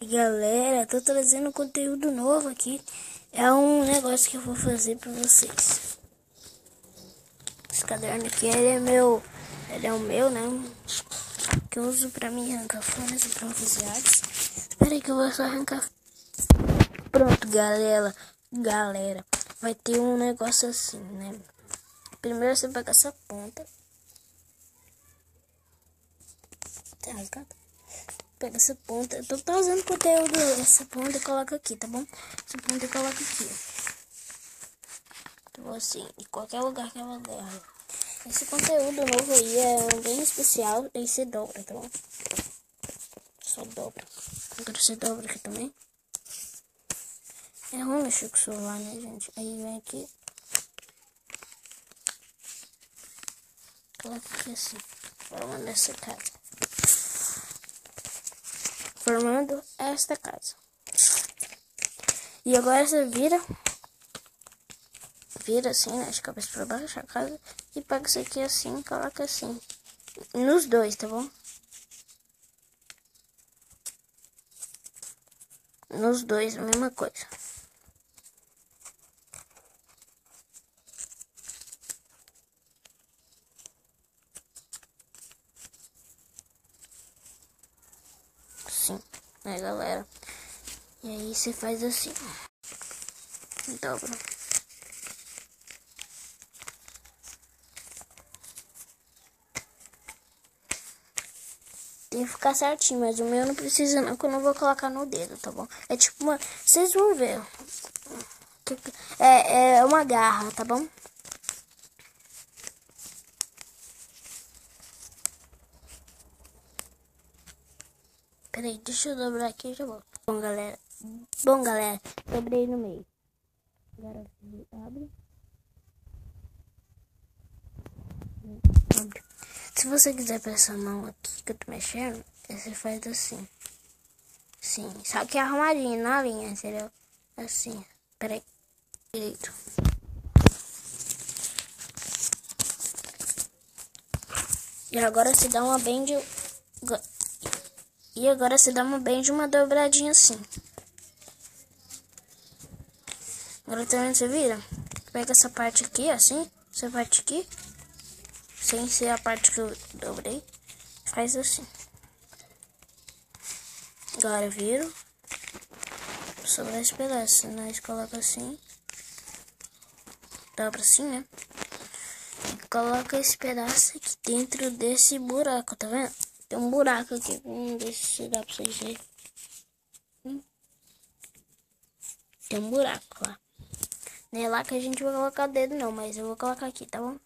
Galera, tô trazendo conteúdo novo aqui. É um negócio que eu vou fazer pra vocês. Esse caderno aqui, ele é o meu, né? Que eu uso pra mim arrancar folhas bronzeadas. Espera aí que eu vou só arrancar. Pronto, galera, vai ter um negócio assim, né? Primeiro você pega essa ponta. Tá rasgado? Pega essa ponta. Eu tô usando conteúdo. Essa ponta e coloca aqui, tá bom? Essa ponta e coloca aqui. Então, assim, em qualquer lugar que ela der. Esse conteúdo novo aí é bem especial. Daí você dobra, tá bom? Só dobra. Agora você dobra aqui também. É ruim mexer com o celular, né, gente? Aí vem aqui. Coloca aqui assim. Formando essa casa. Formando esta casa. E agora você vira assim, né, de cabeça pra baixo a casa. E pega isso aqui assim, coloca assim. Nos dois, tá bom? Nos dois, a mesma coisa. Sim, né, galera? E aí você faz assim. Dobra. Tem que ficar certinho, mas o meu não precisa não, que eu não vou colocar no dedo, tá bom? É tipo uma... Vocês vão ver. É uma garra, tá bom? Peraí, deixa eu dobrar aqui e já volto. Bom, galera, dobrei no meio. Agora abre. Se você quiser pra essa mão aqui que eu tô mexendo, você faz assim. Sim, só que arrumadinho na linha, entendeu? Assim, peraí. Direito. E agora se dá uma bem de... E agora se dá uma bem de uma dobradinha assim. Agora também você vira. Pega essa parte aqui, assim. Essa parte aqui. Sem ser a parte que eu dobrei. Faz assim. Agora viro. Sobra esse pedaço. Nós coloca assim. Dobra assim, né? E coloca esse pedaço aqui dentro desse buraco, tá vendo? Tem um buraco aqui. Vamos ver se dá pra vocês verem. Tem um buraco lá. Não é lá que a gente vai colocar o dedo não, mas eu vou colocar aqui, tá bom?